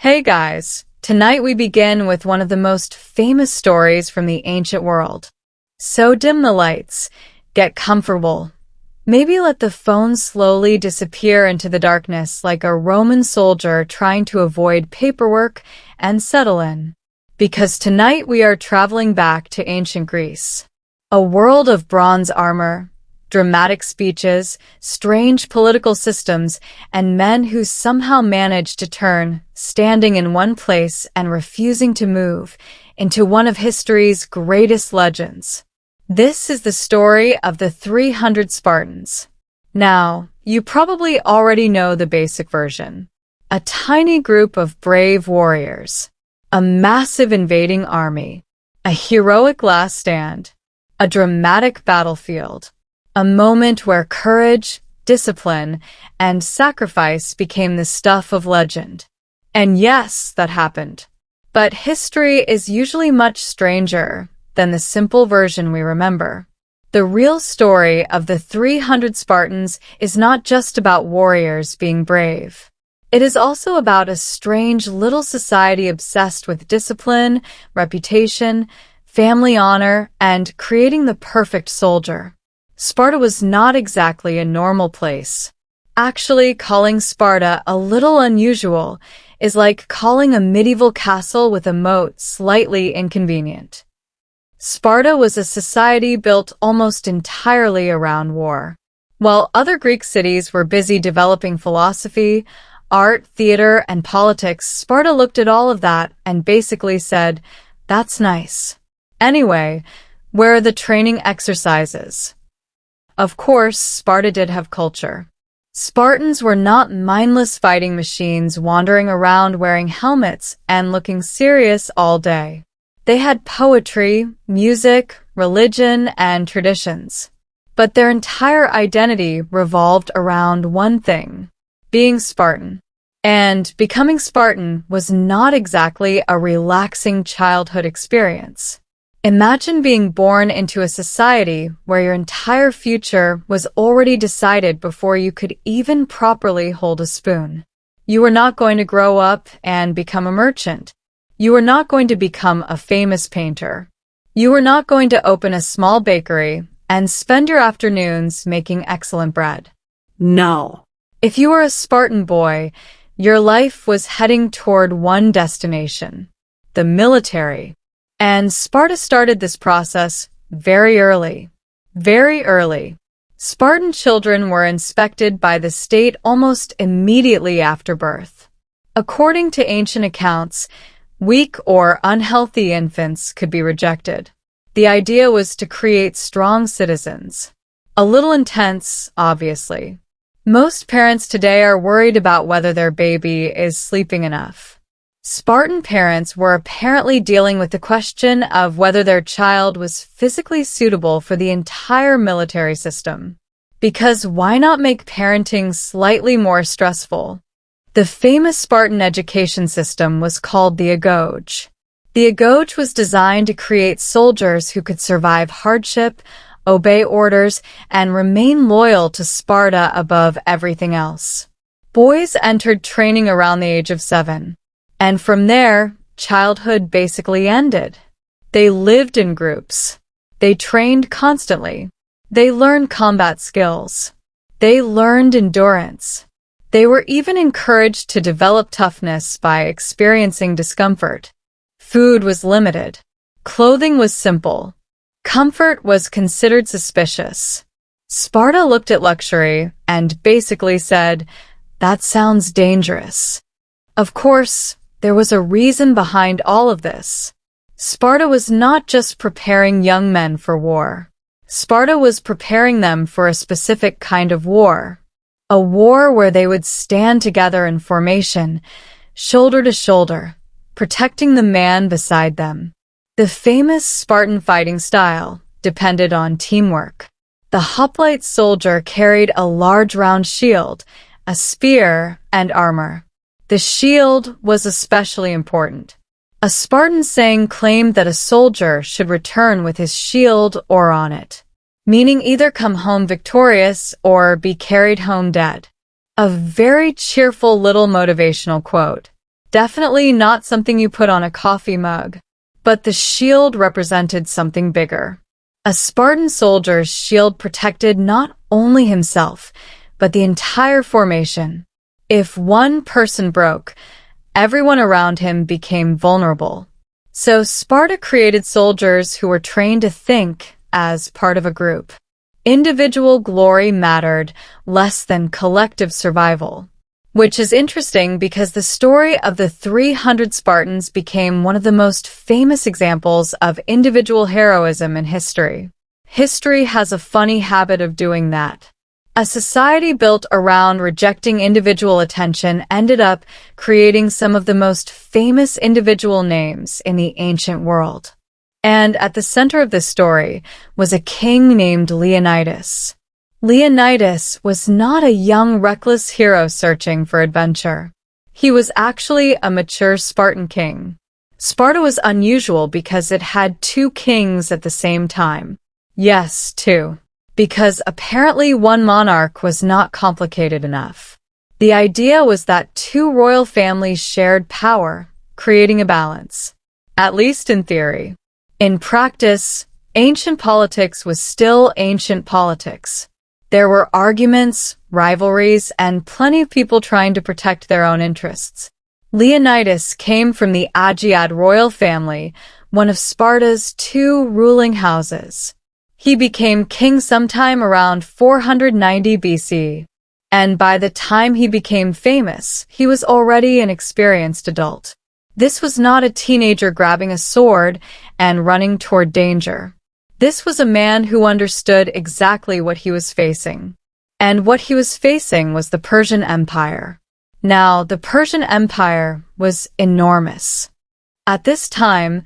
Hey guys, tonight we begin with one of the most famous stories from the ancient world. So dim the lights, get comfortable. Maybe let the phone slowly disappear into the darkness like a Roman soldier trying to avoid paperwork and settle in. Because tonight we are traveling back to ancient Greece. A world of bronze armor, dramatic speeches, strange political systems, and men who somehow managed to turn, standing in one place and refusing to move, into one of history's greatest legends. This is the story of the 300 Spartans. Now, you probably already know the basic version. A tiny group of brave warriors. A massive invading army. A heroic last stand. A dramatic battlefield. A moment where courage, discipline, and sacrifice became the stuff of legend. And yes, that happened. But history is usually much stranger than the simple version we remember. The real story of the 300 Spartans is not just about warriors being brave. It is also about a strange little society obsessed with discipline, reputation, family honor, and creating the perfect soldier. Sparta was not exactly a normal place. Actually, calling Sparta a little unusual is like calling a medieval castle with a moat slightly inconvenient. Sparta was a society built almost entirely around war. While other Greek cities were busy developing philosophy, art, theater, and politics, Sparta looked at all of that and basically said, "That's nice. Anyway, where are the training exercises?" Of course, Sparta did have culture. Spartans were not mindless fighting machines wandering around wearing helmets and looking serious all day. They had poetry, music, religion, and traditions. But their entire identity revolved around one thing: being Spartan. And becoming Spartan was not exactly a relaxing childhood experience. Imagine being born into a society where your entire future was already decided before you could even properly hold a spoon. You were not going to grow up and become a merchant. You were not going to become a famous painter. You were not going to open a small bakery and spend your afternoons making excellent bread. No. If you were a Spartan boy, your life was heading toward one destination: the military. And Sparta started this process very early. Very early. Spartan children were inspected by the state almost immediately after birth. According to ancient accounts, weak or unhealthy infants could be rejected. The idea was to create strong citizens. A little intense, obviously. Most parents today are worried about whether their baby is sleeping enough. Spartan parents were apparently dealing with the question of whether their child was physically suitable for the entire military system. Because why not make parenting slightly more stressful? The famous Spartan education system was called the agoge. The agoge was designed to create soldiers who could survive hardship, obey orders, and remain loyal to Sparta above everything else. Boys entered training around the age of 7. And from there, childhood basically ended. They lived in groups. They trained constantly. They learned combat skills. They learned endurance. They were even encouraged to develop toughness by experiencing discomfort. Food was limited. Clothing was simple. Comfort was considered suspicious. Sparta looked at luxury and basically said, "That sounds dangerous." Of course, there was a reason behind all of this. Sparta was not just preparing young men for war. Sparta was preparing them for a specific kind of war. A war where they would stand together in formation, shoulder to shoulder, protecting the man beside them. The famous Spartan fighting style depended on teamwork. The hoplite soldier carried a large round shield, a spear, and armor. The shield was especially important. A Spartan saying claimed that a soldier should return with his shield or on it, meaning either come home victorious or be carried home dead. A very cheerful little motivational quote. Definitely not something you put on a coffee mug. But the shield represented something bigger. A Spartan soldier's shield protected not only himself, but the entire formation. If one person broke, everyone around him became vulnerable. So Sparta created soldiers who were trained to think as part of a group. Individual glory mattered less than collective survival. Which is interesting because the story of the 300 Spartans became one of the most famous examples of individual heroism in history. History has a funny habit of doing that. A society built around rejecting individual attention ended up creating some of the most famous individual names in the ancient world. And at the center of this story was a king named Leonidas. Leonidas was not a young, reckless hero searching for adventure. He was actually a mature Spartan king. Sparta was unusual because it had two kings at the same time. Yes, two. Because apparently one monarch was not complicated enough. The idea was that two royal families shared power, creating a balance. At least in theory. In practice, ancient politics was still ancient politics. There were arguments, rivalries, and plenty of people trying to protect their own interests. Leonidas came from the Aegean royal family, one of Sparta's two ruling houses. He became king sometime around 490 BC, and by the time he became famous, he was already an experienced adult. This was not a teenager grabbing a sword and running toward danger. This was a man who understood exactly what he was facing. And what he was facing was the Persian Empire. Now, the Persian Empire was enormous. At this time,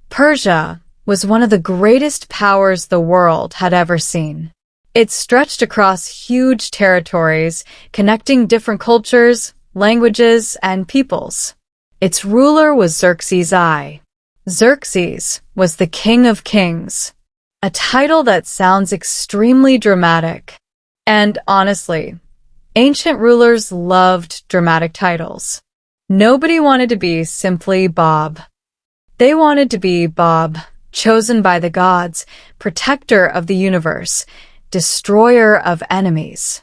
Persia was one of the greatest powers the world had ever seen. It stretched across huge territories, connecting different cultures, languages, and peoples. Its ruler was Xerxes I. Xerxes was the king of kings. A title that sounds extremely dramatic. And honestly, ancient rulers loved dramatic titles. Nobody wanted to be simply Bob. They wanted to be Bob, chosen by the gods, protector of the universe, destroyer of enemies.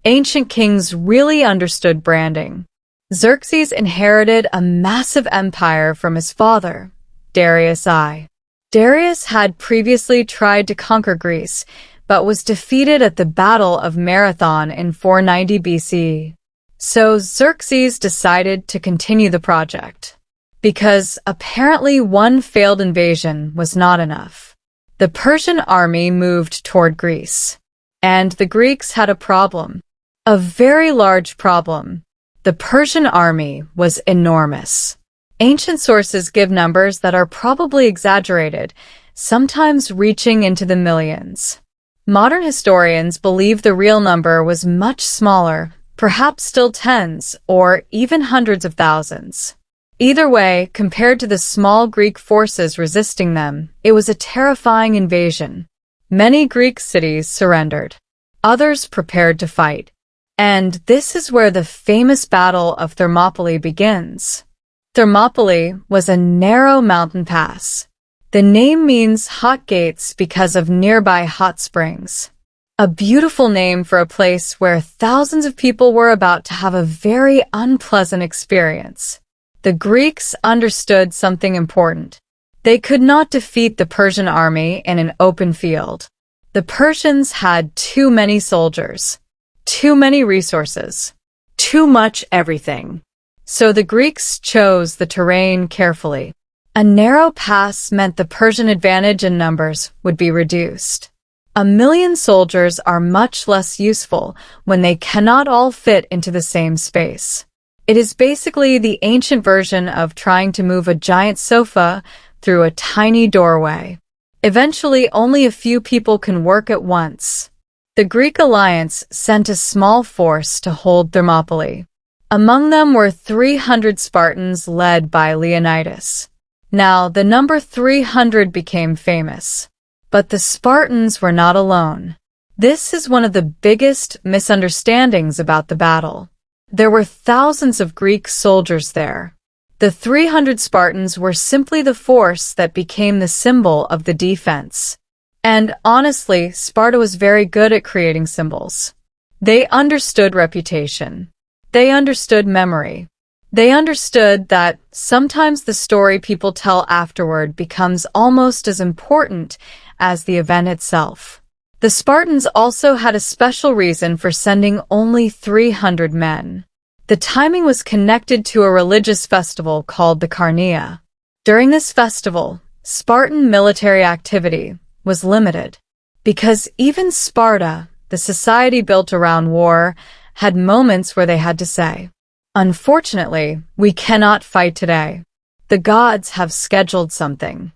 Ancient kings really understood branding. Xerxes inherited a massive empire from his father, Darius I. Darius had previously tried to conquer Greece, but was defeated at the Battle of Marathon in 490 BC. So Xerxes decided to continue the project. Because apparently one failed invasion was not enough. The Persian army moved toward Greece. And the Greeks had a problem. A very large problem. The Persian army was enormous. Ancient sources give numbers that are probably exaggerated, sometimes reaching into the millions. Modern historians believe the real number was much smaller, perhaps still tens or even hundreds of thousands. Either way, compared to the small Greek forces resisting them, it was a terrifying invasion. Many Greek cities surrendered. Others prepared to fight. And this is where the famous Battle of Thermopylae begins. Thermopylae was a narrow mountain pass. The name means hot gates because of nearby hot springs. A beautiful name for a place where thousands of people were about to have a very unpleasant experience. The Greeks understood something important. They could not defeat the Persian army in an open field. The Persians had too many soldiers, too many resources, too much everything. So the Greeks chose the terrain carefully. A narrow pass meant the Persian advantage in numbers would be reduced. 1,000,000 soldiers are much less useful when they cannot all fit into the same space. It is basically the ancient version of trying to move a giant sofa through a tiny doorway. Eventually, only a few people can work at once. The Greek alliance sent a small force to hold Thermopylae. Among them were 300 Spartans led by Leonidas. Now, the number 300 became famous. But the Spartans were not alone. This is one of the biggest misunderstandings about the battle. There were thousands of Greek soldiers there. The 300 Spartans were simply the force that became the symbol of the defense. And honestly, Sparta was very good at creating symbols. They understood reputation. They understood memory. They understood that sometimes the story people tell afterward becomes almost as important as the event itself. The Spartans also had a special reason for sending only 300 men. The timing was connected to a religious festival called the Carnea. During this festival, Spartan military activity was limited, because even Sparta, the society built around war, had moments where they had to say, "Unfortunately, we cannot fight today. The gods have scheduled something."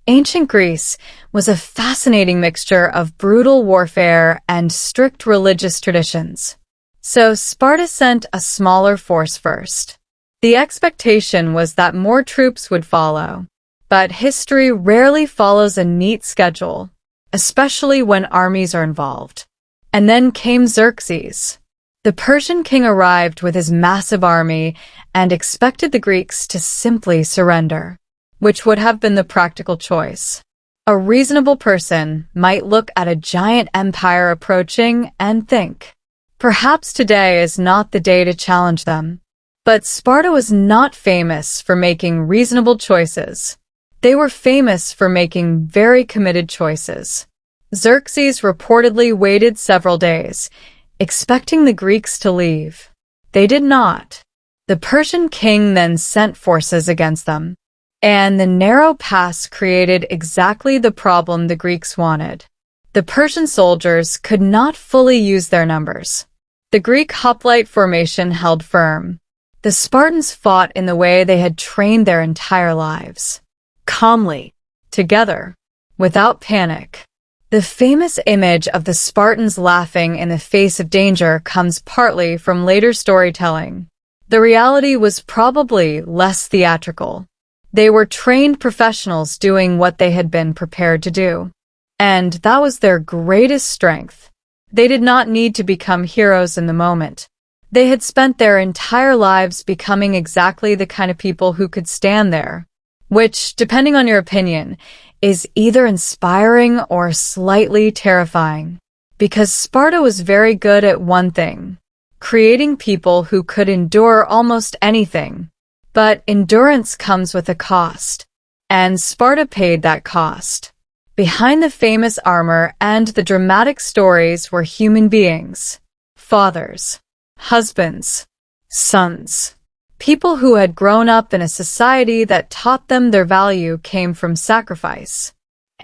Ancient Greece was a fascinating mixture of brutal warfare and strict religious traditions. So Sparta sent a smaller force first. The expectation was that more troops would follow. But history rarely follows a neat schedule, especially when armies are involved. And then came Xerxes. The Persian king arrived with his massive army and expected the Greeks to simply surrender, which would have been the practical choice. A reasonable person might look at a giant empire approaching and think, perhaps today is not the day to challenge them. But Sparta was not famous for making reasonable choices. They were famous for making very committed choices. Xerxes reportedly waited several days, expecting the Greeks to leave. They did not. The Persian king then sent forces against them, and the narrow pass created exactly the problem the Greeks wanted. The Persian soldiers could not fully use their numbers. The Greek hoplite formation held firm. The Spartans fought in the way they had trained their entire lives. Calmly, together, without panic. The famous image of the Spartans laughing in the face of danger comes partly from later storytelling. The reality was probably less theatrical. They were trained professionals doing what they had been prepared to do. And that was their greatest strength. They did not need to become heroes in the moment. They had spent their entire lives becoming exactly the kind of people who could stand there, which, depending on your opinion, is either inspiring or slightly terrifying. Because Sparta was very good at one thing, creating people who could endure almost anything. But endurance comes with a cost, and Sparta paid that cost. Behind the famous armor and the dramatic stories were human beings, fathers, husbands, sons. People who had grown up in a society that taught them their value came from sacrifice.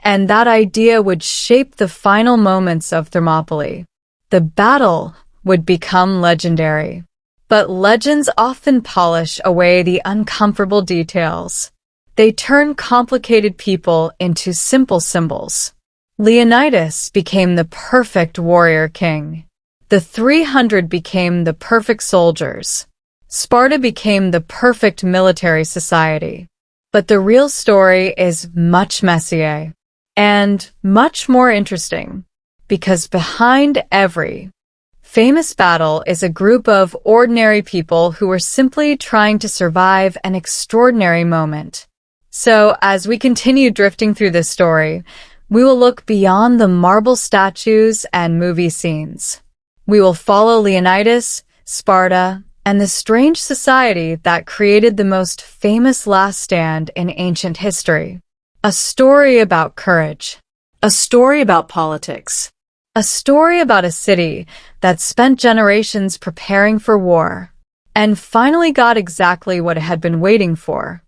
And that idea would shape the final moments of Thermopylae. The battle would become legendary. But legends often polish away the uncomfortable details. They turn complicated people into simple symbols. Leonidas became the perfect warrior king. The 300 became the perfect soldiers. Sparta became the perfect military society. But the real story is much messier and much more interesting, because behind every famous battle is a group of ordinary people who were simply trying to survive an extraordinary moment. So, as we continue drifting through this story, we will look beyond the marble statues and movie scenes. We will follow Leonidas, Sparta, and the strange society that created the most famous last stand in ancient history. A story about courage. A story about politics. A story about a city that spent generations preparing for war, and finally got exactly what it had been waiting for.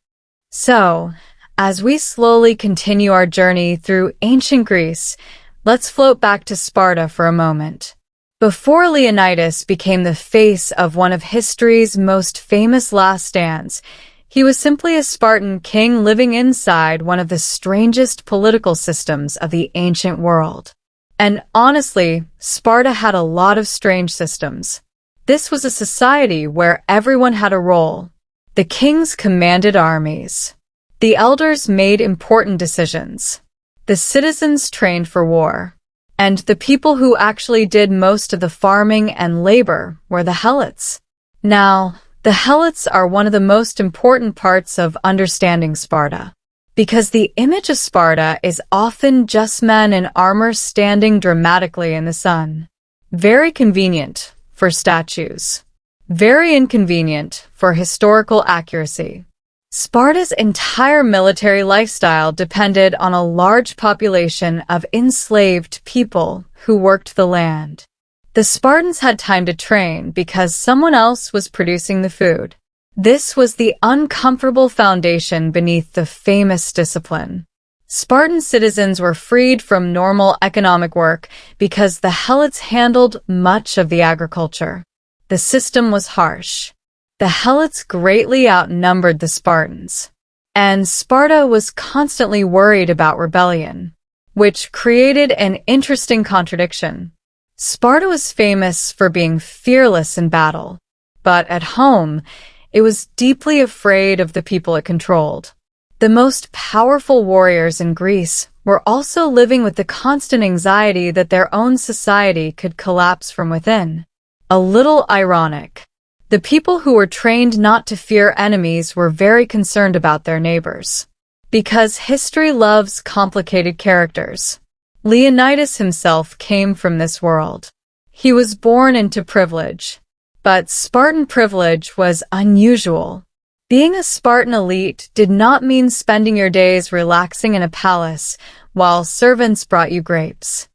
So, as we slowly continue our journey through ancient Greece, let's float back to Sparta for a moment. Before Leonidas became the face of one of history's most famous last stands, he was simply a Spartan king living inside one of the strangest political systems of the ancient world. And honestly, Sparta had a lot of strange systems. This was a society where everyone had a role. The kings commanded armies. The elders made important decisions. The citizens trained for war. And the people who actually did most of the farming and labor were the helots. Now, the Helots are one of the most important parts of understanding Sparta, because the image of Sparta is often just men in armor standing dramatically in the sun. Very convenient for statues. Very inconvenient for historical accuracy. Sparta's entire military lifestyle depended on a large population of enslaved people who worked the land. The Spartans had time to train because someone else was producing the food. This was the uncomfortable foundation beneath the famous discipline. Spartan citizens were freed from normal economic work because the Helots handled much of the agriculture. The system was harsh. The Helots greatly outnumbered the Spartans, and Sparta was constantly worried about rebellion, which created an interesting contradiction. Sparta was famous for being fearless in battle, but at home, it was deeply afraid of the people it controlled. The most powerful warriors in Greece were also living with the constant anxiety that their own society could collapse from within. A little ironic. The people who were trained not to fear enemies were very concerned about their neighbors. Because history loves complicated characters. Leonidas himself came from this world. He was born into privilege. But Spartan privilege was unusual. Being a Spartan elite did not mean spending your days relaxing in a palace while servants brought you grapes.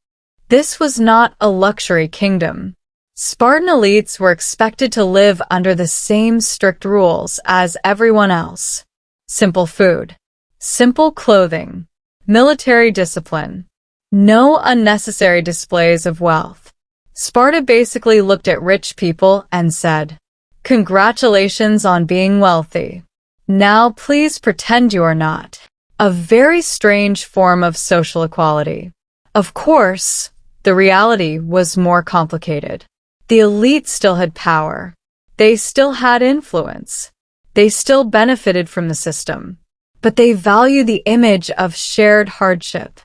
This was not a luxury kingdom. Spartan elites were expected to live under the same strict rules as everyone else. Simple food, simple clothing, military discipline. No unnecessary displays of wealth. Sparta basically looked at rich people and said, "Congratulations on being wealthy. Now please pretend you are not." A very strange form of social equality. Of course, the reality was more complicated. The elite still had power. They still had influence. They still benefited from the system. But they valued the image of shared hardship.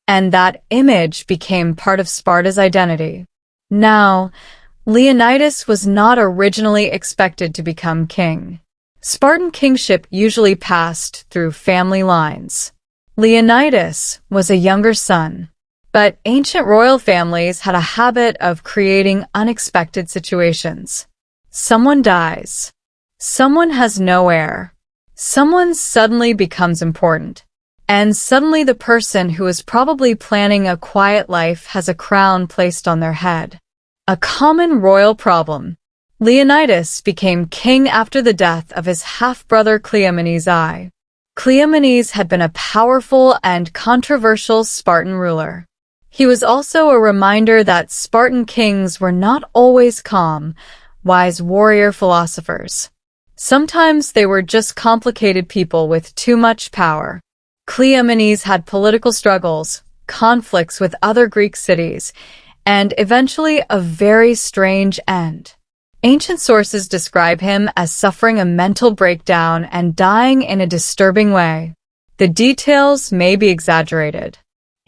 And that image became part of Sparta's identity. Now, Leonidas was not originally expected to become king. Spartan kingship usually passed through family lines. Leonidas was a younger son. But ancient royal families had a habit of creating unexpected situations. Someone dies. Someone has no heir. Someone suddenly becomes important. And suddenly the person who is probably planning a quiet life has a crown placed on their head. A common royal problem. Leonidas became king after the death of his half-brother Cleomenes I. Cleomenes had been a powerful and controversial Spartan ruler. He was also a reminder that Spartan kings were not always calm, wise warrior philosophers. Sometimes they were just complicated people with too much power. Cleomenes had political struggles, conflicts with other Greek cities, and eventually a very strange end. Ancient sources describe him as suffering a mental breakdown and dying in a disturbing way. The details may be exaggerated.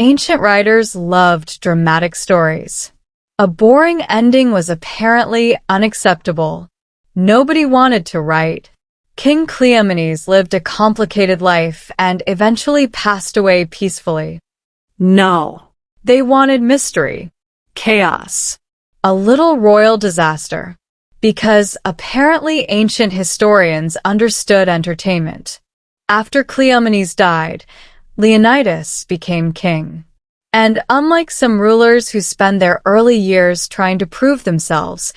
Ancient writers loved dramatic stories. A boring ending was apparently unacceptable. Nobody wanted to write. King Cleomenes lived a complicated life and eventually passed away peacefully. No. They wanted mystery. Chaos. A little royal disaster. Because apparently ancient historians understood entertainment. After Cleomenes died, Leonidas became king. And unlike some rulers who spend their early years trying to prove themselves,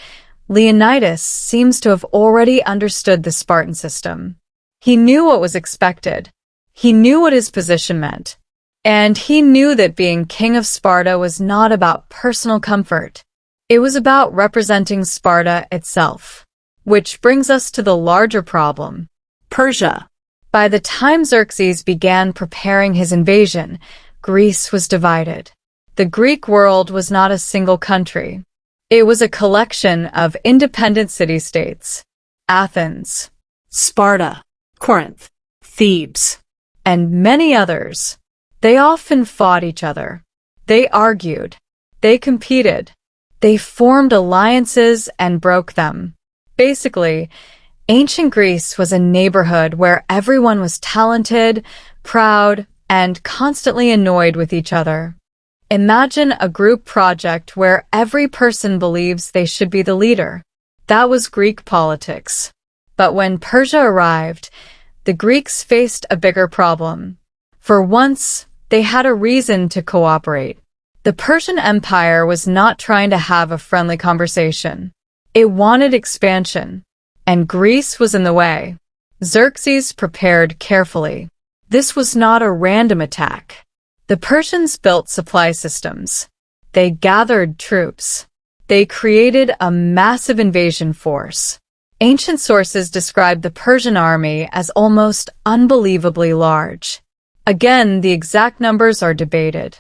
Leonidas seems to have already understood the Spartan system. He knew what was expected. He knew what his position meant. And he knew that being king of Sparta was not about personal comfort. It was about representing Sparta itself. Which brings us to the larger problem. Persia. By the time Xerxes began preparing his invasion, Greece was divided. The Greek world was not a single country. It was a collection of independent city-states. Athens, Sparta, Corinth, Thebes, and many others. They often fought each other. They argued. They competed. They formed alliances and broke them. Basically, ancient Greece was a neighborhood where everyone was talented, proud, and constantly annoyed with each other. Imagine a group project where every person believes they should be the leader. That was Greek politics. But when Persia arrived, the Greeks faced a bigger problem. For once, they had a reason to cooperate. The Persian Empire was not trying to have a friendly conversation. It wanted expansion, and Greece was in the way. Xerxes prepared carefully. This was not a random attack. The Persians built supply systems. They gathered troops. They created a massive invasion force. Ancient sources describe the Persian army as almost unbelievably large. Again, the exact numbers are debated.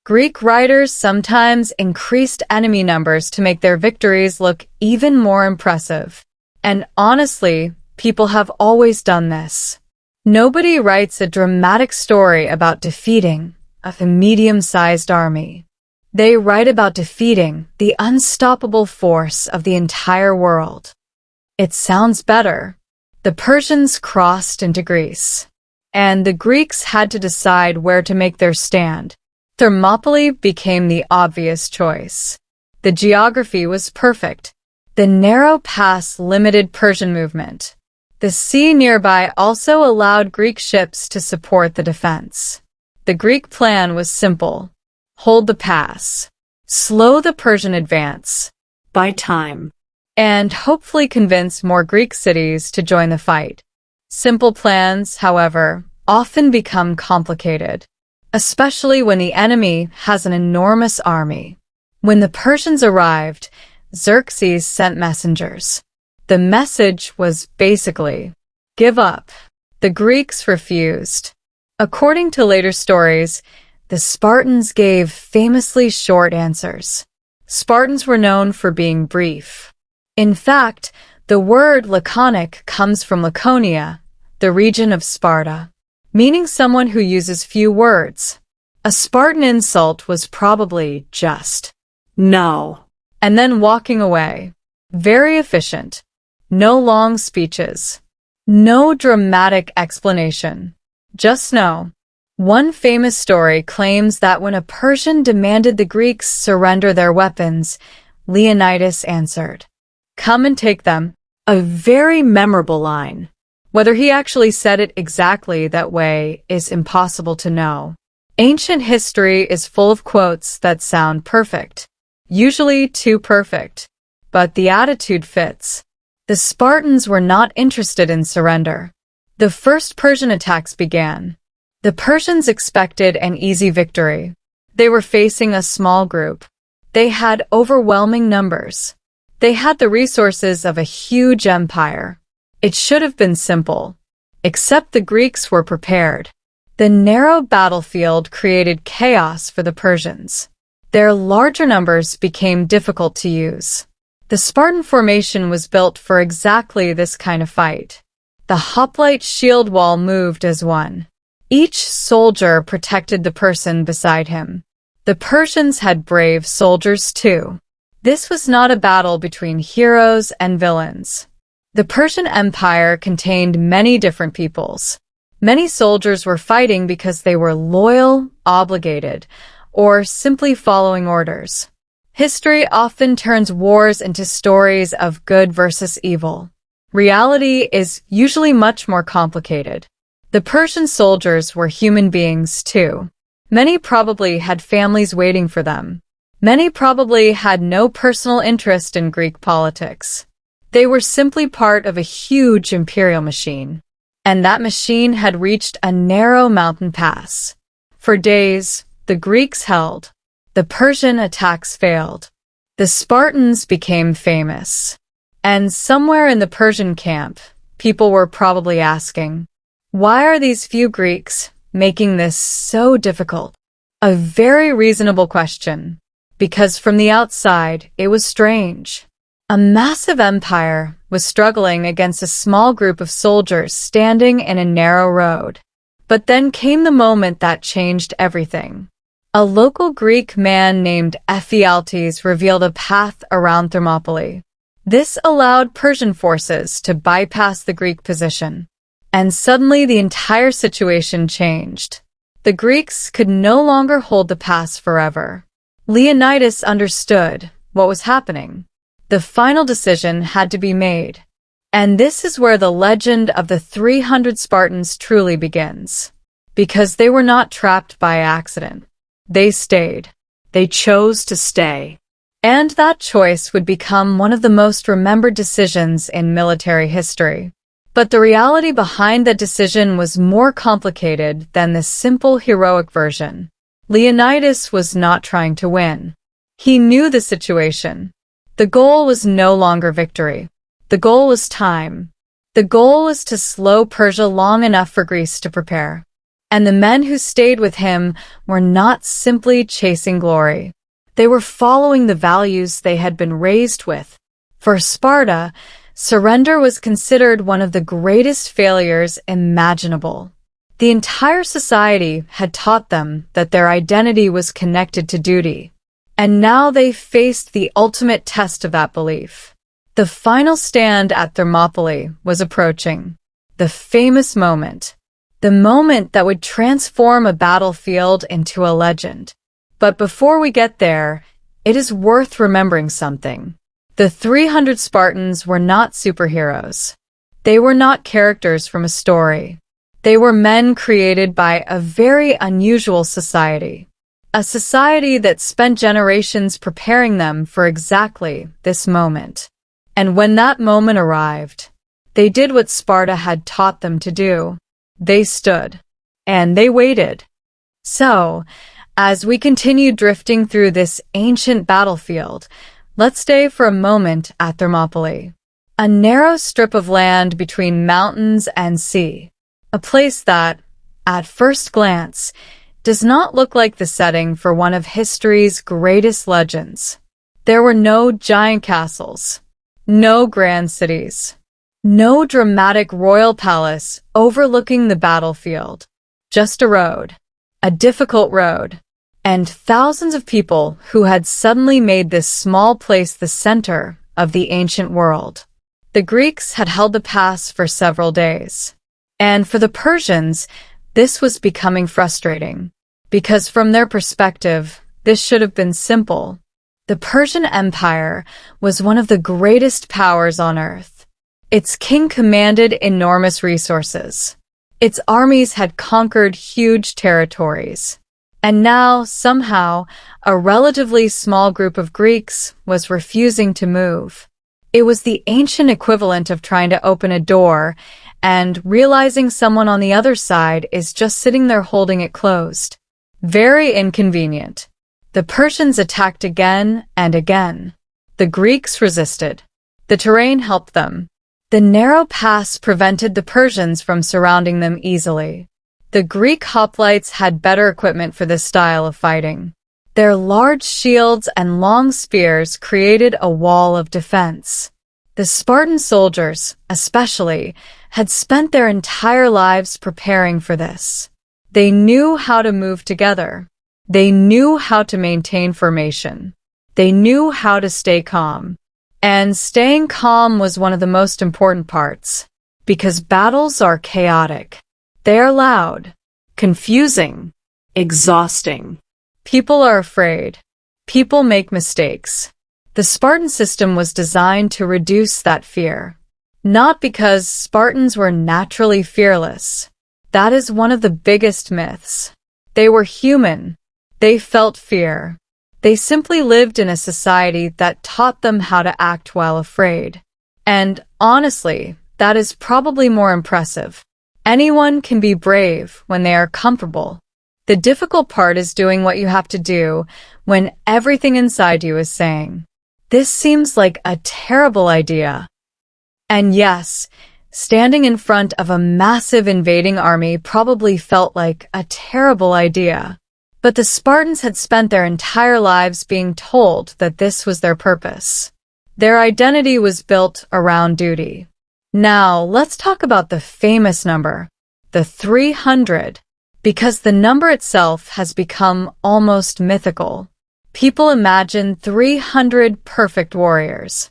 Greek writers sometimes increased enemy numbers to make their victories look even more impressive. And honestly, people have always done this. Nobody writes a dramatic story about defeating a medium-sized army. They write about defeating the unstoppable force of the entire world. It sounds better. The Persians crossed into Greece, and the Greeks had to decide where to make their stand. Thermopylae became the obvious choice. The geography was perfect. The narrow pass limited Persian movement. The sea nearby also allowed Greek ships to support the defense. The Greek plan was simple. Hold the pass, slow the Persian advance, buy time, and hopefully convince more Greek cities to join the fight. Simple plans, however, often become complicated, especially when the enemy has an enormous army. When the Persians arrived, Xerxes sent messengers. The message was basically, give up. The Greeks refused. According to later stories, the Spartans gave famously short answers. Spartans were known for being brief. In fact, the word laconic comes from Laconia, the region of Sparta, meaning someone who uses few words. A Spartan insult was probably just, no, and then walking away. Very efficient. No long speeches. No dramatic explanation. Just no. One famous story claims that when a Persian demanded the Greeks surrender their weapons, Leonidas answered, come and take them. A very memorable line. Whether he actually said it exactly that way is impossible to know. Ancient history is full of quotes that sound perfect, usually too perfect, but the attitude fits. The Spartans were not interested in surrender. The first Persian attacks began. The Persians expected an easy victory. They were facing a small group. They had overwhelming numbers. They had the resources of a huge empire. It should have been simple. Except the Greeks were prepared. The narrow battlefield created chaos for the Persians. Their larger numbers became difficult to use. The Spartan formation was built for exactly this kind of fight. The hoplite shield wall moved as one. Each soldier protected the person beside him. The Persians had brave soldiers too. This was not a battle between heroes and villains. The Persian Empire contained many different peoples. Many soldiers were fighting because they were loyal, obligated, or simply following orders. History often turns wars into stories of good versus evil. Reality is usually much more complicated. The Persian soldiers were human beings too. Many probably had families waiting for them. Many probably had no personal interest in Greek politics. They were simply part of a huge imperial machine. And that machine had reached a narrow mountain pass. For days, the Greeks held. The Persian attacks failed. The Spartans became famous. And somewhere in the Persian camp, people were probably asking, why are these few Greeks making this so difficult? A very reasonable question, because from the outside, it was strange. A massive empire was struggling against a small group of soldiers standing in a narrow road. But then came the moment that changed everything. A local Greek man named Ephialtes revealed a path around Thermopylae. This allowed Persian forces to bypass the Greek position. And suddenly the entire situation changed. The Greeks could no longer hold the pass forever. Leonidas understood what was happening. The final decision had to be made. And this is where the legend of the 300 Spartans truly begins. Because they were not trapped by accident. They stayed. They chose to stay. And that choice would become one of the most remembered decisions in military history. But the reality behind that decision was more complicated than the simple heroic version. Leonidas was not trying to win. He knew the situation. The goal was no longer victory. The goal was time. The goal was to slow Persia long enough for Greece to prepare. And the men who stayed with him were not simply chasing glory. They were following the values they had been raised with. For Sparta, surrender was considered one of the greatest failures imaginable. The entire society had taught them that their identity was connected to duty. And now they faced the ultimate test of that belief. The final stand at Thermopylae was approaching. The famous moment. The moment that would transform a battlefield into a legend. But before we get there, it is worth remembering something. The 300 Spartans were not superheroes. They were not characters from a story. They were men created by a very unusual society. A society that spent generations preparing them for exactly this moment. And when that moment arrived, they did what Sparta had taught them to do. They stood. And they waited. So, as we continue drifting through this ancient battlefield, let's stay for a moment at Thermopylae. A narrow strip of land between mountains and sea. A place that, at first glance, does not look like the setting for one of history's greatest legends. There were no giant castles. No grand cities. No dramatic royal palace overlooking the battlefield. Just a road. A difficult road. And thousands of people who had suddenly made this small place the center of the ancient world. The Greeks had held the pass for several days. And for the Persians, this was becoming frustrating. Because from their perspective, this should have been simple. The Persian Empire was one of the greatest powers on earth. Its king commanded enormous resources. Its armies had conquered huge territories. And now, somehow, a relatively small group of Greeks was refusing to move. It was the ancient equivalent of trying to open a door and realizing someone on the other side is just sitting there holding it closed. Very inconvenient. The Persians attacked again and again. The Greeks resisted. The terrain helped them. The narrow pass prevented the Persians from surrounding them easily. The Greek hoplites had better equipment for this style of fighting. Their large shields and long spears created a wall of defense. The Spartan soldiers, especially, had spent their entire lives preparing for this. They knew how to move together. They knew how to maintain formation. They knew how to stay calm. And staying calm was one of the most important parts. Because battles are chaotic. They are loud, confusing, exhausting. People are afraid. People make mistakes. The Spartan system was designed to reduce that fear. Not because Spartans were naturally fearless. That is one of the biggest myths. They were human. They felt fear. They simply lived in a society that taught them how to act while afraid. And honestly, that is probably more impressive. Anyone can be brave when they are comfortable. The difficult part is doing what you have to do when everything inside you is saying, "This seems like a terrible idea." And yes, standing in front of a massive invading army probably felt like a terrible idea. But the Spartans had spent their entire lives being told that this was their purpose. Their identity was built around duty. Now, let's talk about the famous number, the 300, because the number itself has become almost mythical. People imagine 300 perfect warriors,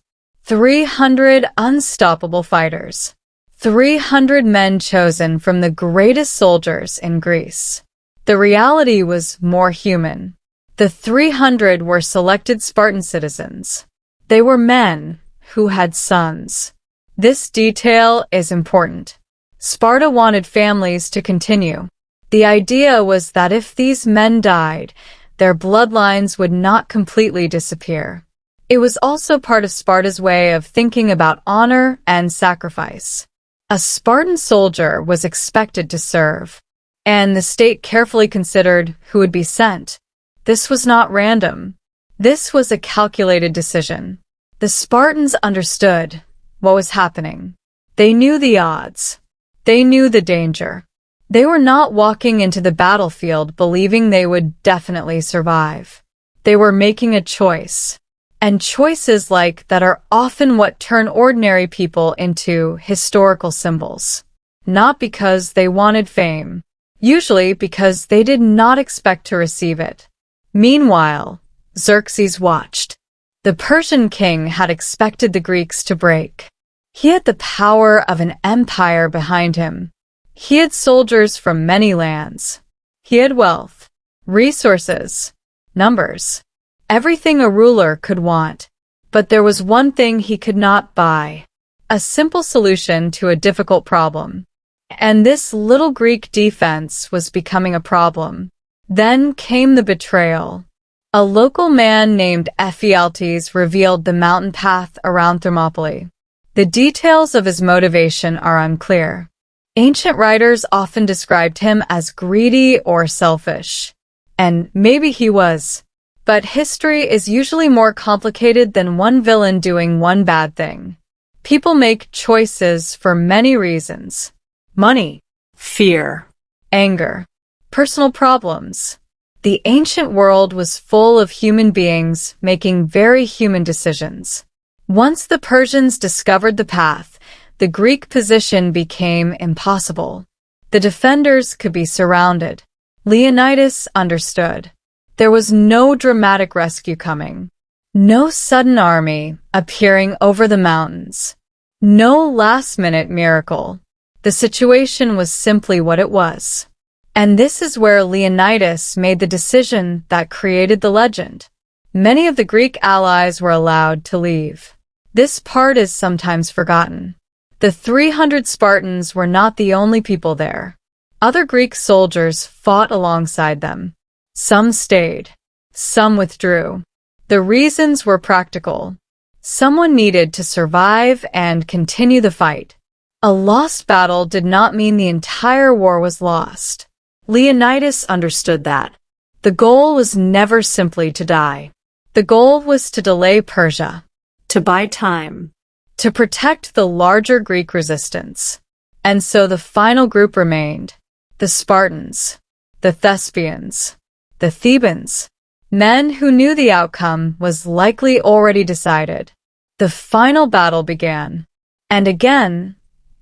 300 unstoppable fighters. 300 men chosen from the greatest soldiers in Greece. The reality was more human. The 300 were selected Spartan citizens. They were men who had sons. This detail is important. Sparta wanted families to continue. The idea was that if these men died, their bloodlines would not completely disappear. It was also part of Sparta's way of thinking about honor and sacrifice. A Spartan soldier was expected to serve, and the state carefully considered who would be sent. This was not random. This was a calculated decision. The Spartans understood what was happening. They knew the odds. They knew the danger. They were not walking into the battlefield believing they would definitely survive. They were making a choice. And choices like that are often what turn ordinary people into historical symbols. Not because they wanted fame, usually because they did not expect to receive it. Meanwhile, Xerxes watched. The Persian king had expected the Greeks to break. He had the power of an empire behind him. He had soldiers from many lands. He had wealth, resources, numbers. Everything a ruler could want. But there was one thing he could not buy. A simple solution to a difficult problem. And this little Greek defense was becoming a problem. Then came the betrayal. A local man named Ephialtes revealed the mountain path around Thermopylae. The details of his motivation are unclear. Ancient writers often described him as greedy or selfish. And maybe he was. But history is usually more complicated than one villain doing one bad thing. People make choices for many reasons. Money, fear, anger, personal problems. The ancient world was full of human beings making very human decisions. Once the Persians discovered the path, the Greek position became impossible. The defenders could be surrounded. Leonidas understood. There was no dramatic rescue coming. No sudden army appearing over the mountains. No last-minute miracle. The situation was simply what it was. And this is where Leonidas made the decision that created the legend. Many of the Greek allies were allowed to leave. This part is sometimes forgotten. The 300 Spartans were not the only people there. Other Greek soldiers fought alongside them. Some stayed. Some withdrew. The reasons were practical. Someone needed to survive and continue the fight. A lost battle did not mean the entire war was lost. Leonidas understood that. The goal was never simply to die. The goal was to delay Persia, to buy time, to protect the larger Greek resistance. And so the final group remained. The Spartans, the Thespians, the Thebans, men who knew the outcome was likely already decided. The final battle began. And again,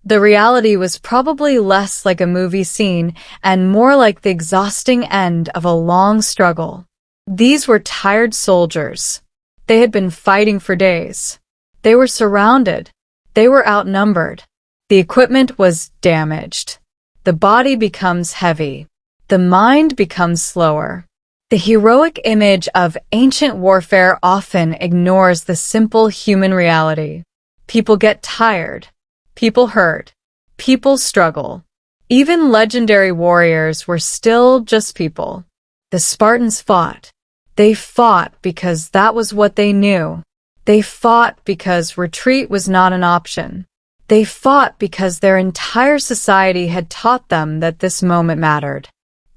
the reality was probably less like a movie scene and more like the exhausting end of a long struggle. These were tired soldiers. They had been fighting for days. They were surrounded. They were outnumbered. The equipment was damaged. The body becomes heavy. The mind becomes slower. The heroic image of ancient warfare often ignores the simple human reality. People get tired. People hurt. People struggle. Even legendary warriors were still just people. The Spartans fought. They fought because that was what they knew. They fought because retreat was not an option. They fought because their entire society had taught them that this moment mattered.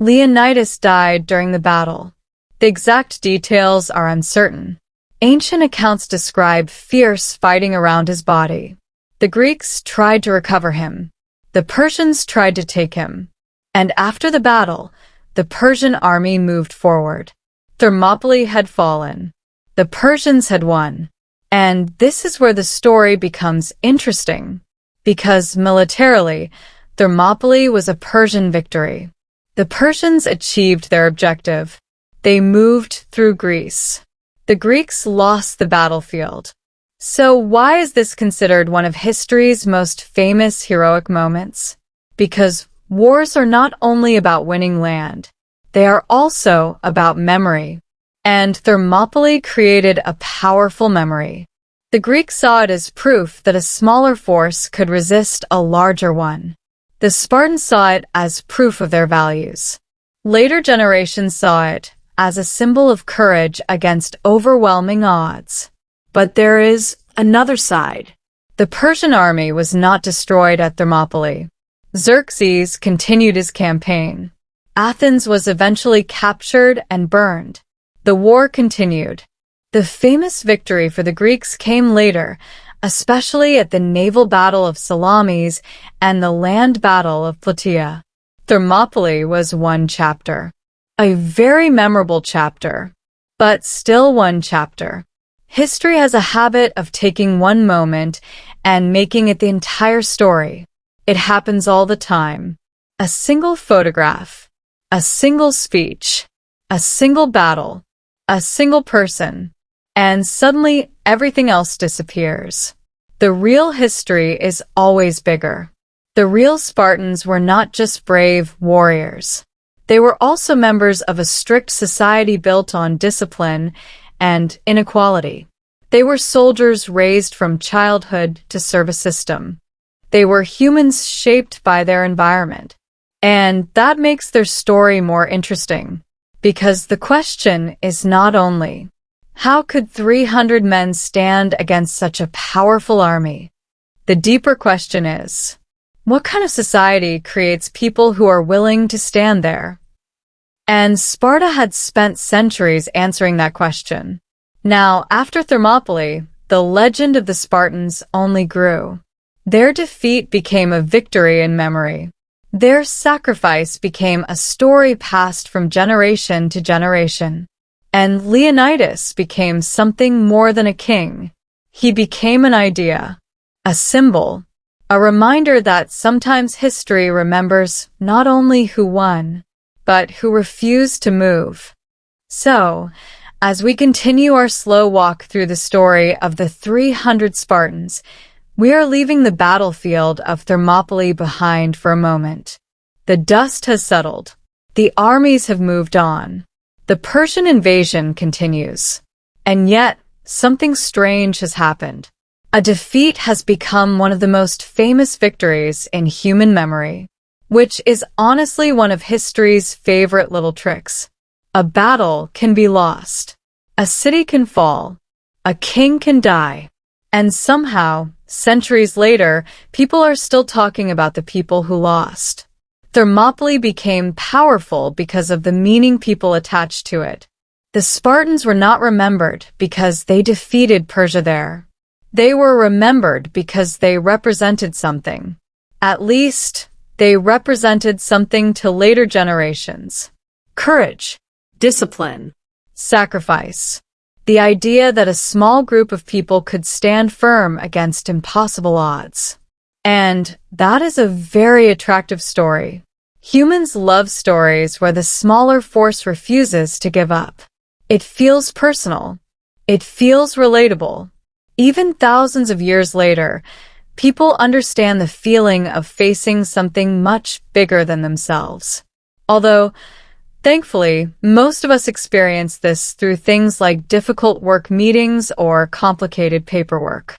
Leonidas died during the battle. The exact details are uncertain. Ancient accounts describe fierce fighting around his body. The Greeks tried to recover him. The Persians tried to take him. And after the battle, the Persian army moved forward. Thermopylae had fallen. The Persians had won. And this is where the story becomes interesting. Because militarily, Thermopylae was a Persian victory. The Persians achieved their objective. They moved through Greece. The Greeks lost the battlefield. So why is this considered one of history's most famous heroic moments? Because wars are not only about winning land, they are also about memory. And Thermopylae created a powerful memory. The Greeks saw it as proof that a smaller force could resist a larger one. The Spartans saw it as proof of their values. Later generations saw it as a symbol of courage against overwhelming odds. But there is another side. The Persian army was not destroyed at Thermopylae. Xerxes continued his campaign. Athens was eventually captured and burned. The war continued. The famous victory for the Greeks came later, especially at the naval battle of Salamis and the land battle of Plataea. Thermopylae was one chapter. A very memorable chapter, but still one chapter. History has a habit of taking one moment and making it the entire story. It happens all the time. A single photograph, a single speech, a single battle, a single person, and suddenly everything else disappears. The real history is always bigger. The real Spartans were not just brave warriors. They were also members of a strict society built on discipline and inequality. They were soldiers raised from childhood to serve a system. They were humans shaped by their environment. And that makes their story more interesting. Because the question is not only, how could 300 men stand against such a powerful army? The deeper question is, what kind of society creates people who are willing to stand there? And Sparta had spent centuries answering that question. Now, after Thermopylae, the legend of the Spartans only grew. Their defeat became a victory in memory. Their sacrifice became a story passed from generation to generation. And Leonidas became something more than a king. He became an idea, a symbol, a reminder that sometimes history remembers not only who won, but who refused to move. So, as we continue our slow walk through the story of the 300 Spartans, we are leaving the battlefield of Thermopylae behind for a moment. The dust has settled. The armies have moved on. The Persian invasion continues. And yet, something strange has happened. A defeat has become one of the most famous victories in human memory, which is honestly one of history's favorite little tricks. A battle can be lost. A city can fall. A king can die. And somehow, centuries later, people are still talking about the people who lost. Thermopylae became powerful because of the meaning people attached to it. The Spartans were not remembered because they defeated Persia there. They were remembered because they represented something. At least, they represented something to later generations. Courage, discipline, sacrifice. The idea that a small group of people could stand firm against impossible odds. And that is a very attractive story. Humans love stories where the smaller force refuses to give up. It feels personal. It feels relatable. Even thousands of years later, people understand the feeling of facing something much bigger than themselves. Although, thankfully, most of us experience this through things like difficult work meetings or complicated paperwork.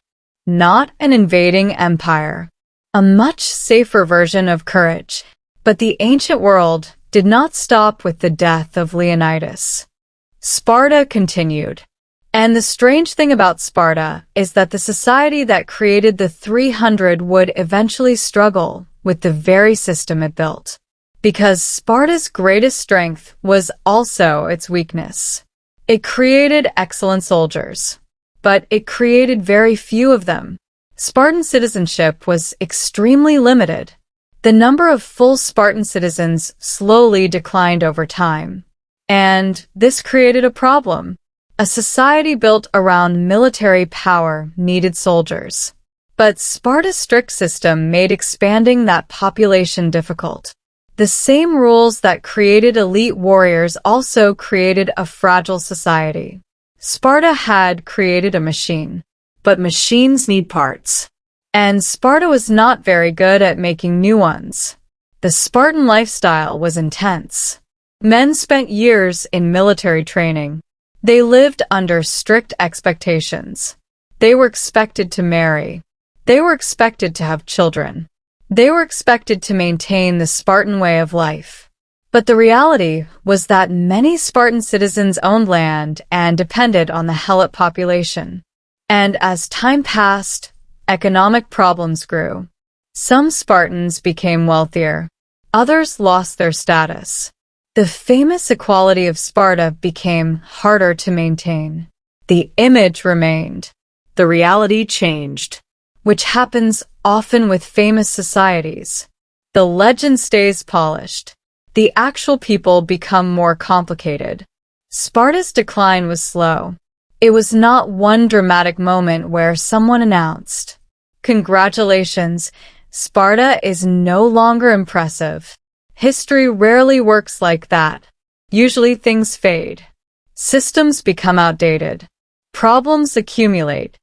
Not an invading empire. A much safer version of courage. But the ancient world did not stop with the death of Leonidas. Sparta continued. And the strange thing about Sparta is that the society that created the 300 would eventually struggle with the very system it built. Because Sparta's greatest strength was also its weakness. It created excellent soldiers, but it created very few of them. Spartan citizenship was extremely limited. The number of full Spartan citizens slowly declined over time. And this created a problem. A society built around military power needed soldiers. But Sparta's strict system made expanding that population difficult. The same rules that created elite warriors also created a fragile society. Sparta had created a machine. but machines need parts. And Sparta was not very good at making new ones. The Spartan lifestyle was intense. Men spent years in military training. They lived under strict expectations. They were expected to marry. They were expected to have children. They were expected to maintain the Spartan way of life. But the reality was that many Spartan citizens owned land and depended on the Helot population. And as time passed, economic problems grew. Some Spartans became wealthier. Others lost their status. The famous equality of Sparta became harder to maintain. The image remained. The reality changed, which happens often with famous societies. The legend stays polished. The actual people become more complicated. Sparta's decline was slow. It was not one dramatic moment where someone announced, "Congratulations, Sparta is no longer impressive." History rarely works like that. Usually things fade. Systems become outdated. Problems accumulate.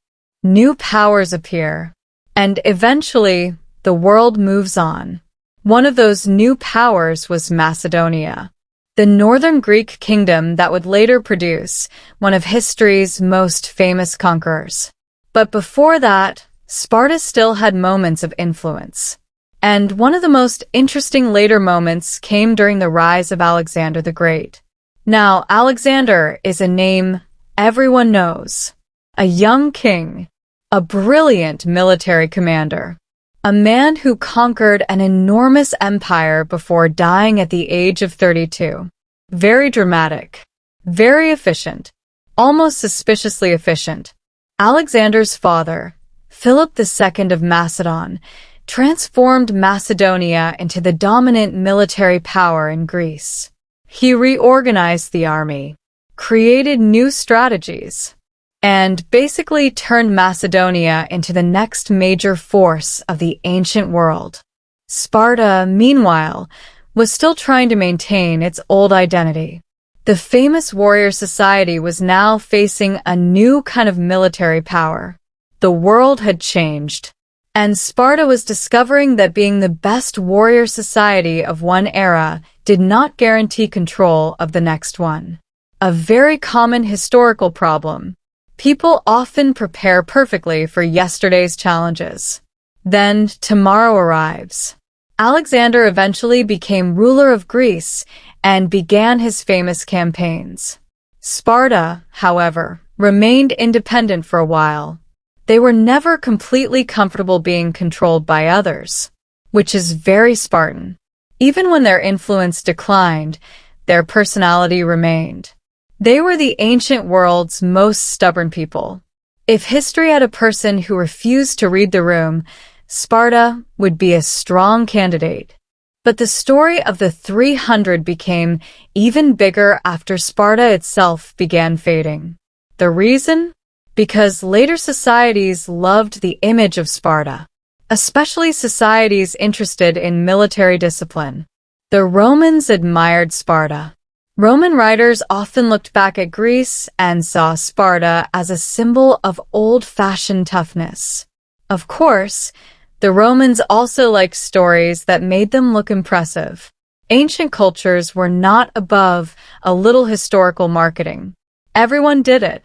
New powers appear. And eventually, the world moves on. One of those new powers was Macedonia, the northern Greek kingdom that would later produce one of history's most famous conquerors. But before that, Sparta still had moments of influence. And one of the most interesting later moments came during the rise of Alexander the Great. Now, Alexander is a name everyone knows. A young king, a brilliant military commander, a man who conquered an enormous empire before dying at the age of 32. Very dramatic, very efficient, almost suspiciously efficient. Alexander's father, Philip II of Macedon, transformed Macedonia into the dominant military power in Greece. He reorganized the army, created new strategies, and basically turned Macedonia into the next major force of the ancient world. Sparta, meanwhile, was still trying to maintain its old identity. The famous warrior society was now facing a new kind of military power. The world had changed, and Sparta was discovering that being the best warrior society of one era did not guarantee control of the next one. A very common historical problem. People often prepare perfectly for yesterday's challenges. Then tomorrow arrives. Alexander eventually became ruler of Greece and began his famous campaigns. Sparta, however, remained independent for a while. They were never completely comfortable being controlled by others, which is very Spartan. Even when their influence declined, their personality remained. They were the ancient world's most stubborn people. If history had a person who refused to read the room, Sparta would be a strong candidate. But the story of the 300 became even bigger after Sparta itself began fading. The reason? Because later societies loved the image of Sparta, especially societies interested in military discipline. The Romans admired Sparta. Roman writers often looked back at Greece and saw Sparta as a symbol of old-fashioned toughness. Of course, the Romans also liked stories that made them look impressive. Ancient cultures were not above a little historical marketing. Everyone did it.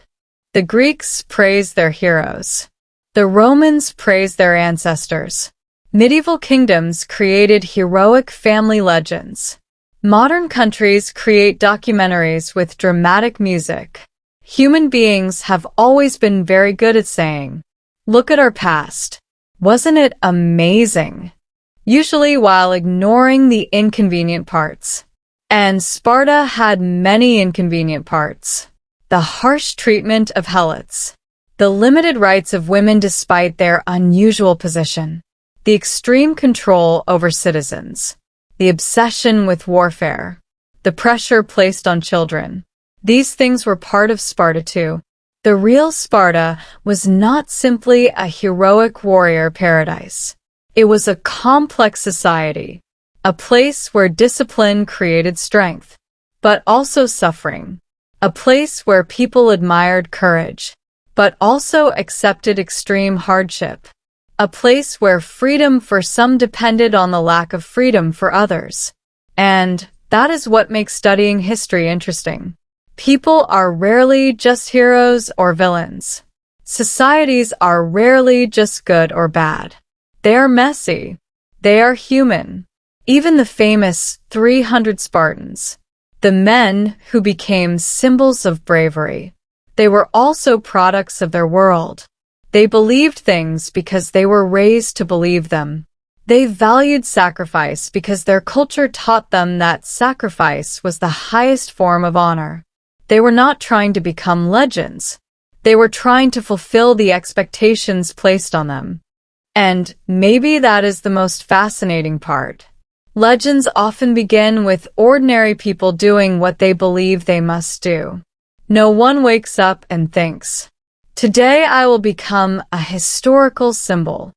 The Greeks praised their heroes. The Romans praised their ancestors. Medieval kingdoms created heroic family legends. Modern countries create documentaries with dramatic music. Human beings have always been very good at saying, "Look at our past. Wasn't it amazing?" Usually while ignoring the inconvenient parts. And Sparta had many inconvenient parts. The harsh treatment of helots, the limited rights of women despite their unusual position, the extreme control over citizens, the obsession with warfare, the pressure placed on children. These things were part of Sparta too. The real Sparta was not simply a heroic warrior paradise. It was a complex society, a place where discipline created strength, but also suffering. A place where people admired courage, but also accepted extreme hardship. A place where freedom for some depended on the lack of freedom for others. And that is what makes studying history interesting. People are rarely just heroes or villains. Societies are rarely just good or bad. They are messy. They are human. Even the famous 300 Spartans, the men who became symbols of bravery, they were also products of their world. They believed things because they were raised to believe them. They valued sacrifice because their culture taught them that sacrifice was the highest form of honor. They were not trying to become legends. They were trying to fulfill the expectations placed on them. And maybe that is the most fascinating part. Legends often begin with ordinary people doing what they believe they must do. No one wakes up and thinks, "Today I will become a historical symbol."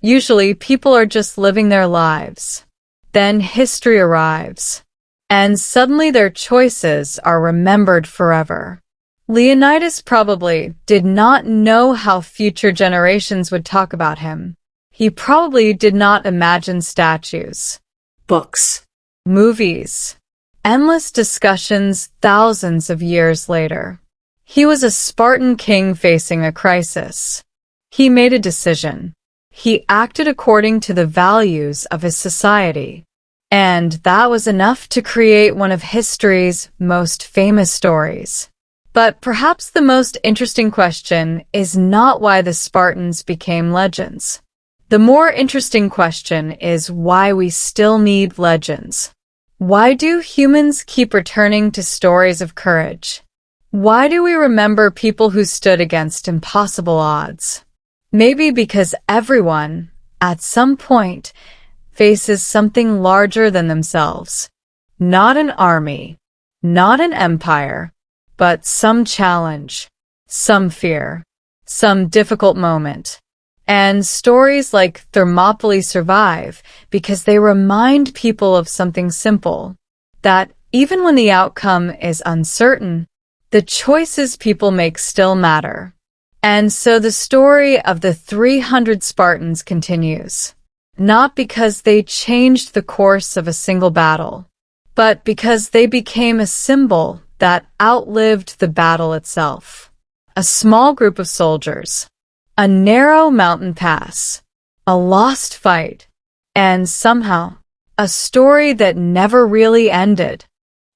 Usually people are just living their lives. Then history arrives. And suddenly their choices are remembered forever. Leonidas probably did not know how future generations would talk about him. He probably did not imagine statues, books, movies, endless discussions thousands of years later. He was a Spartan king facing a crisis. He made a decision. He acted according to the values of his society. And that was enough to create one of history's most famous stories. But perhaps the most interesting question is not why the Spartans became legends. The more interesting question is why we still need legends. Why do humans keep returning to stories of courage? Why do we remember people who stood against impossible odds? Maybe because everyone, at some point, faces something larger than themselves. Not an army, not an empire, but some challenge, some fear, some difficult moment. And stories like Thermopylae survive because they remind people of something simple, that even when the outcome is uncertain, the choices people make still matter. And so the story of the 300 Spartans continues, not because they changed the course of a single battle, but because they became a symbol that outlived the battle itself. A small group of soldiers, a narrow mountain pass, a lost fight, and somehow, a story that never really ended.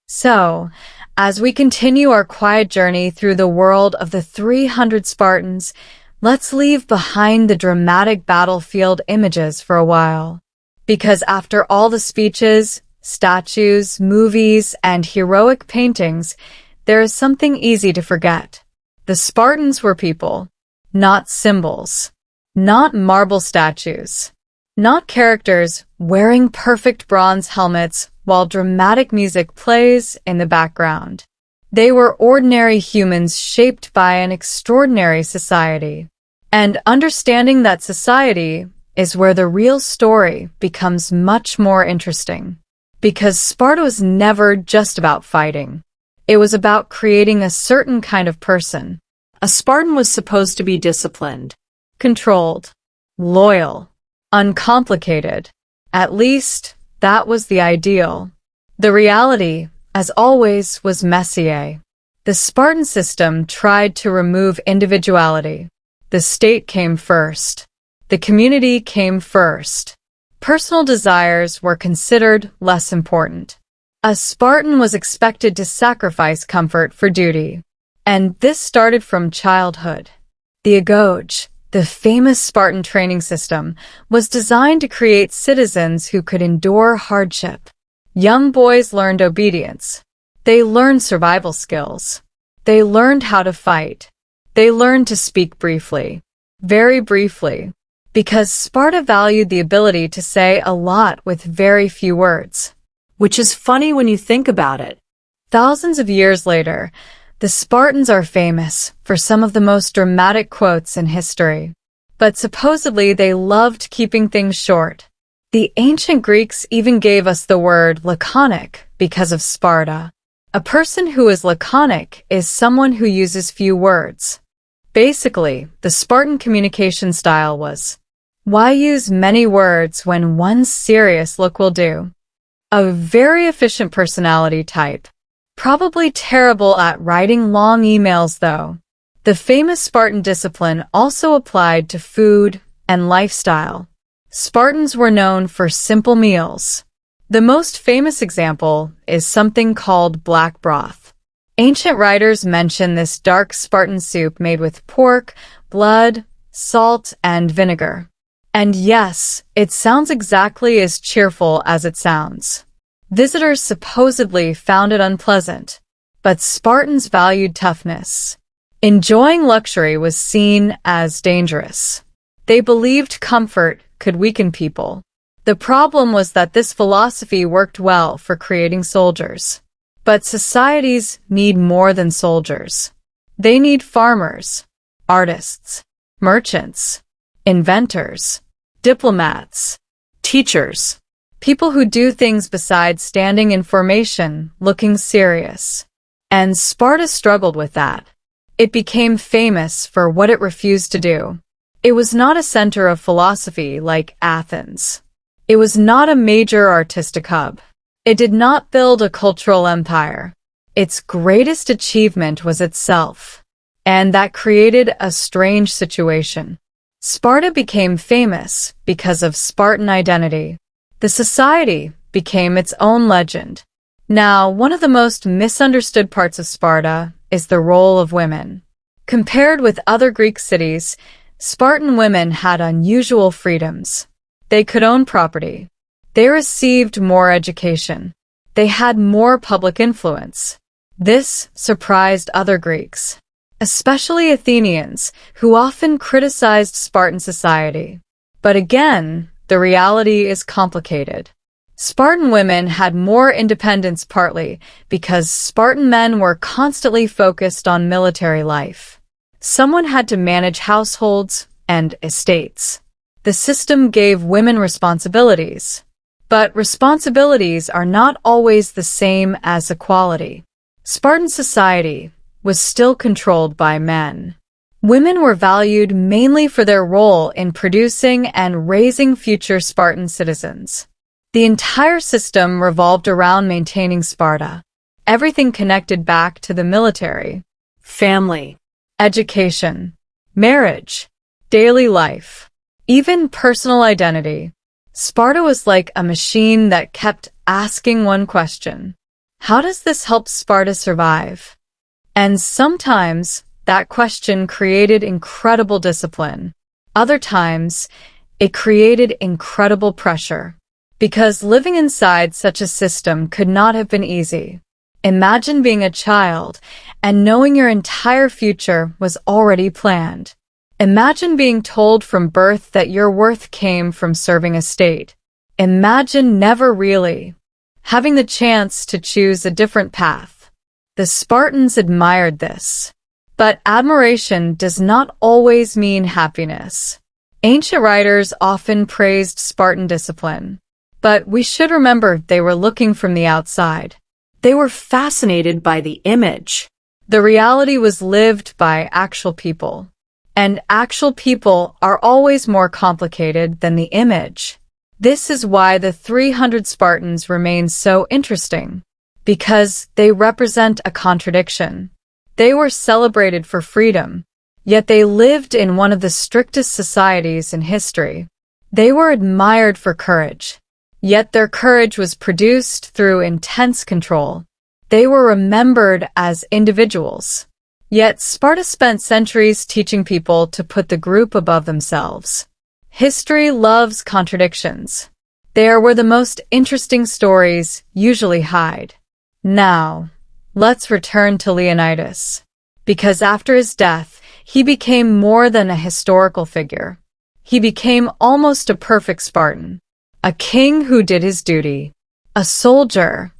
So, as we continue our quiet journey through the world of the 300 Spartans, let's leave behind the dramatic battlefield images for a while. Because after all the speeches, statues, movies, and heroic paintings, there is something easy to forget. The Spartans were people, not symbols, not marble statues, not characters wearing perfect bronze helmets while dramatic music plays in the background. They were ordinary humans shaped by an extraordinary society. And understanding that society is where the real story becomes much more interesting. Because Sparta was never just about fighting. It was about creating a certain kind of person. A Spartan was supposed to be disciplined, controlled, loyal, uncomplicated. At least, that was the ideal. The reality, as always, was messier. The Spartan system tried to remove individuality. The state came first. The community came first. Personal desires were considered less important. A Spartan was expected to sacrifice comfort for duty. And this started from childhood. The agoge, the famous Spartan training system, was designed to create citizens who could endure hardship. Young boys learned obedience. They learned survival skills. They learned how to fight. They learned to speak briefly, very briefly, because Sparta valued the ability to say a lot with very few words. Which is funny when you think about it. Thousands of years later, the Spartans are famous for some of the most dramatic quotes in history. But supposedly they loved keeping things short. The ancient Greeks even gave us the word laconic because of Sparta. A person who is laconic is someone who uses few words. Basically, the Spartan communication style was, why use many words when one serious look will do? A very efficient personality type. Probably terrible at writing long emails, though. The famous Spartan discipline also applied to food and lifestyle. Spartans were known for simple meals. The most famous example is something called black broth. Ancient writers mention this dark Spartan soup made with pork, blood, salt, and vinegar. And yes, it sounds exactly as cheerful as it sounds. Visitors supposedly found it unpleasant, but Spartans valued toughness. Enjoying luxury was seen as dangerous. They believed comfort could weaken people. The problem was that this philosophy worked well for creating soldiers. But societies need more than soldiers. They need farmers, artists, merchants, inventors, diplomats, teachers, people who do things besides standing in formation, looking serious. And Sparta struggled with that. It became famous for what it refused to do. It was not a center of philosophy like Athens. It was not a major artistic hub. It did not build a cultural empire. Its greatest achievement was itself. And that created a strange situation. Sparta became famous because of Spartan identity. The society became its own legend. Now, one of the most misunderstood parts of Sparta is the role of women. Compared with other Greek cities, Spartan women had unusual freedoms. They could own property. They received more education. They had more public influence. This surprised other Greeks, especially Athenians, who often criticized Spartan society. But again, the reality is complicated. Spartan women had more independence partly because Spartan men were constantly focused on military life. Someone had to manage households and estates. The system gave women responsibilities. But responsibilities are not always the same as equality. Spartan society was still controlled by men. Women were valued mainly for their role in producing and raising future Spartan citizens. The entire system revolved around maintaining Sparta. Everything connected back to the military, family, education, marriage, daily life, even personal identity. Sparta was like a machine that kept asking one question. How does this help Sparta survive? And sometimes that question created incredible discipline. Other times, it created incredible pressure. Because living inside such a system could not have been easy. Imagine being a child and knowing your entire future was already planned. Imagine being told from birth that your worth came from serving a state. Imagine never really having the chance to choose a different path. The Spartans admired this. But admiration does not always mean happiness. Ancient writers often praised Spartan discipline. But we should remember they were looking from the outside. They were fascinated by the image. The reality was lived by actual people. And actual people are always more complicated than the image. This is why the 300 Spartans remain so interesting. Because they represent a contradiction. They were celebrated for freedom, yet they lived in one of the strictest societies in history. They were admired for courage. Yet their courage was produced through intense control. They were remembered as individuals. Yet Sparta spent centuries teaching people to put the group above themselves. History loves contradictions. They are where the most interesting stories usually hide. Now, let's return to Leonidas. Because after his death, he became more than a historical figure. He became almost a perfect Spartan. A king who did his duty, a soldier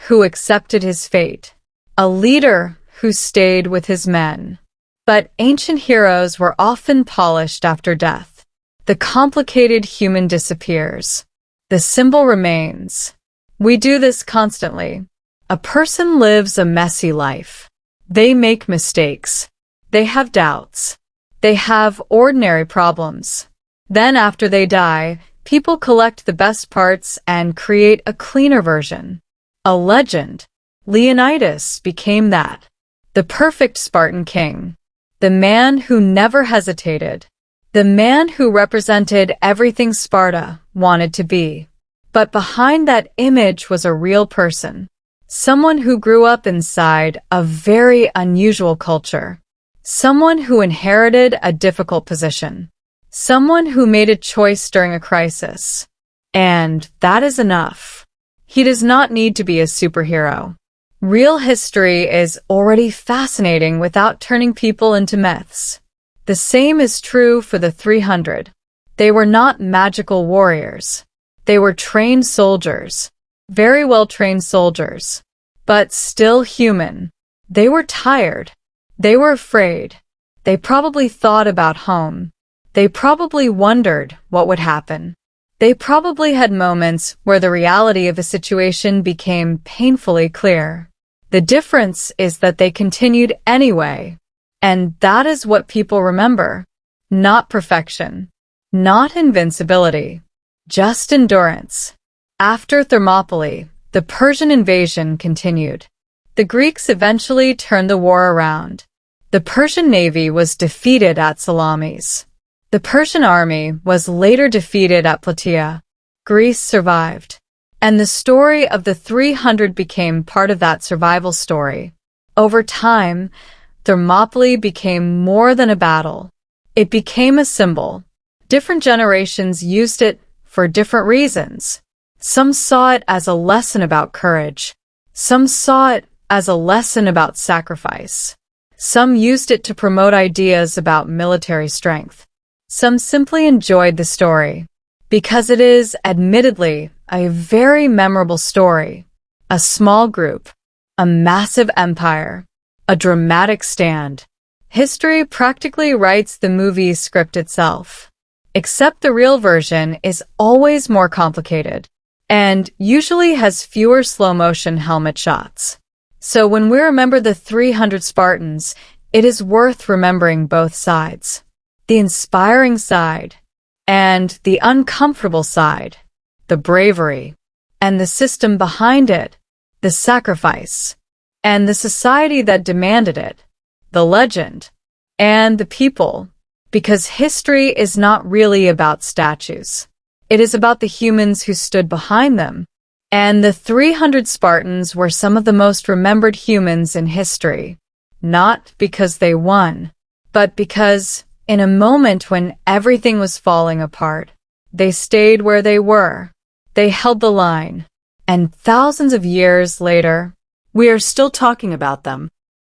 who accepted his fate, a leader who stayed with his men. But ancient heroes were often polished after death. The complicated human disappears. The symbol remains. We do this constantly. A person lives a messy life. They make mistakes. They have doubts. They have ordinary problems. Then after they die, people collect the best parts and create a cleaner version. A legend. Leonidas became that. The perfect Spartan king. The man who never hesitated. The man who represented everything Sparta wanted to be. But behind that image was a real person. Someone who grew up inside a very unusual culture. Someone who inherited a difficult position. Someone who made a choice during a crisis. And that is enough. He does not need to be a superhero. Real history is already fascinating without turning people into myths. The same is true for the 300. They were not magical warriors. They were trained soldiers. Very well-trained soldiers. But still human. They were tired. They were afraid. They probably thought about home. They probably wondered what would happen. They probably had moments where the reality of a situation became painfully clear. The difference is that they continued anyway. And that is what people remember. Not perfection. Not invincibility. Just endurance. After Thermopylae, the Persian invasion continued. The Greeks eventually turned the war around. The Persian navy was defeated at Salamis. The Persian army was later defeated at Plataea. Greece survived. And the story of the 300 became part of that survival story. Over time, Thermopylae became more than a battle. It became a symbol. Different generations used it for different reasons. Some saw it as a lesson about courage. Some saw it as a lesson about sacrifice. Some used it to promote ideas about military strength. Some simply enjoyed the story, because it is, admittedly, a very memorable story. A small group, a massive empire, a dramatic stand. History practically writes the movie's script itself. Except the real version is always more complicated, and usually has fewer slow-motion helmet shots. So when we remember the 300 Spartans, it is worth remembering both sides. The inspiring side, and the uncomfortable side, the bravery, and the system behind it, the sacrifice, and the society that demanded it, the legend, and the people, because history is not really about statues. It is about the humans who stood behind them, and the 300 Spartans were some of the most remembered humans in history, not because they won, but because in a moment when everything was falling apart, they stayed where they were. They held the line. And thousands of years later, we are still talking about them.